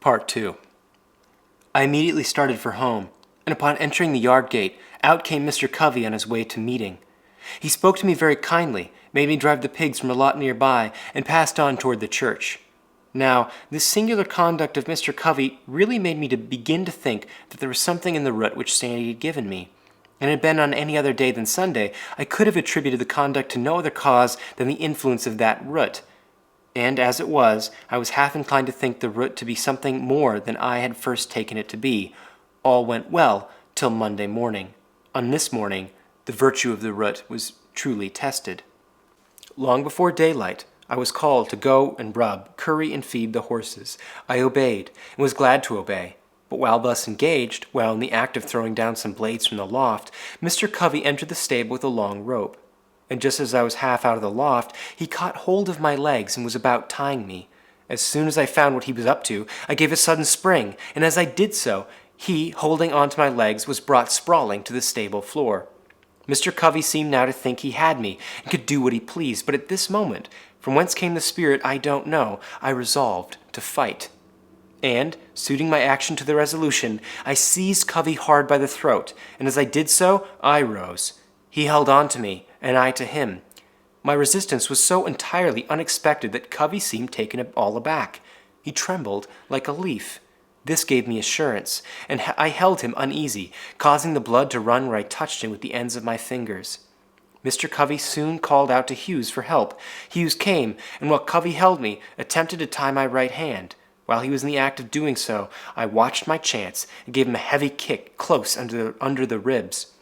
Part 2. I immediately started for home, and upon entering the yard gate, out came Mr. Covey on his way to meeting. He spoke to me very kindly, made me drive the pigs from a lot nearby, and passed on toward the church. Now, this singular conduct of Mr. Covey really made me begin to think that there was something in the root which Sandy had given me. And had been on any other day than Sunday, I could have attributed the conduct to no other cause than the influence of that root. And as it was, I was half inclined to think the root to be something more than I had first taken it to be. All went well till Monday morning. On this morning, the virtue of the root was truly tested. Long before daylight, I was called to go and rub, curry, and feed the horses. I obeyed, and was glad to obey. But while thus engaged, while in the act of throwing down some blades from the loft, Mr. Covey entered the stable with a long rope. And just as I was half out of the loft, he caught hold of my legs and was about tying me. As soon as I found what he was up to, I gave a sudden spring, and as I did so, he, holding on to my legs, was brought sprawling to the stable floor. Mr. Covey seemed now to think he had me, and could do what he pleased, but at this moment, from whence came the spirit I don't know, I resolved to fight. And, suiting my action to the resolution, I seized Covey hard by the throat, and as I did so, I rose. He held on to me, and I to him. My resistance was so entirely unexpected that Covey seemed taken all aback. He trembled like a leaf. This gave me assurance, and I held him uneasy, causing the blood to run where I touched him with the ends of my fingers. Mr. Covey soon called out to Hughes for help. Hughes came, and while Covey held me, attempted to tie my right hand. While he was in the act of doing so, I watched my chance and gave him a heavy kick close under the ribs.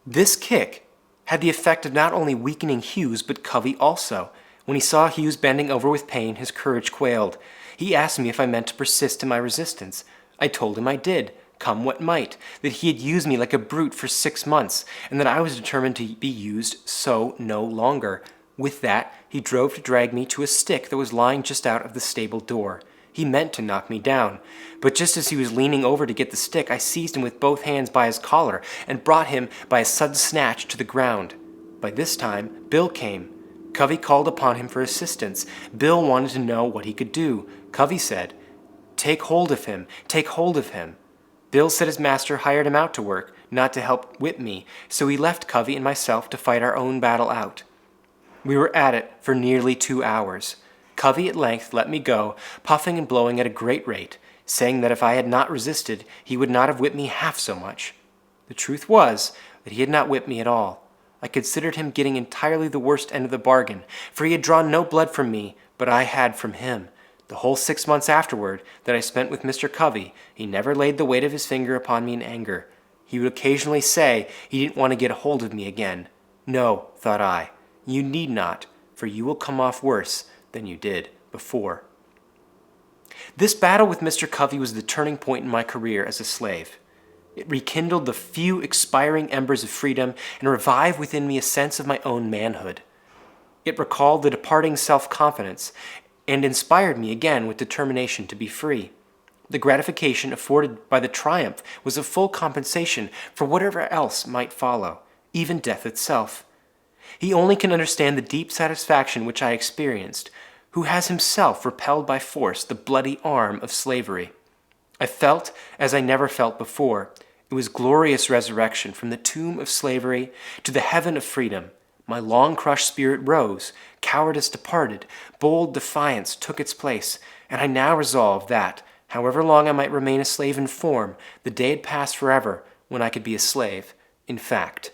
This kick had the effect of not only weakening Hughes, but Covey also. When he saw Hughes bending over with pain, his courage quailed. He asked me if I meant to persist in my resistance. I told him I did, come what might, that he had used me like a brute for 6 months, and that I was determined to be used so no longer. With that, he drove to drag me to a stick that was lying just out of the stable door. He meant to knock me down, but just as he was leaning over to get the stick, I seized him with both hands by his collar and brought him by a sudden snatch to the ground. By this time, Bill came. Covey called upon him for assistance. Bill wanted to know what he could do. Covey said, "Take hold of him, take hold of him." Bill said his master hired him out to work, not to help whip me, so he left Covey and myself to fight our own battle out. We were at it for nearly 2 hours. Covey at length let me go, puffing and blowing at a great rate, saying that if I had not resisted, he would not have whipped me half so much. The truth was that he had not whipped me at all. I considered him getting entirely the worst end of the bargain, for he had drawn no blood from me, but I had from him. The whole 6 months afterward that I spent with Mr. Covey, he never laid the weight of his finger upon me in anger. He would occasionally say he didn't want to get a hold of me again. No, thought I, you need not, for you will come off worse than you did before. This battle with Mr. Covey was the turning point in my career as a slave. It rekindled the few expiring embers of freedom and revived within me a sense of my own manhood. It recalled the departing self-confidence and inspired me again with determination to be free. The gratification afforded by the triumph was a full compensation for whatever else might follow, even death itself. He only can understand the deep satisfaction which I experienced, who has himself repelled by force the bloody arm of slavery. I felt as I never felt before. It was glorious resurrection from the tomb of slavery to the heaven of freedom. My long-crushed spirit rose, cowardice departed, bold defiance took its place, and I now resolved that, however long I might remain a slave in form, the day had passed forever when I could be a slave in fact.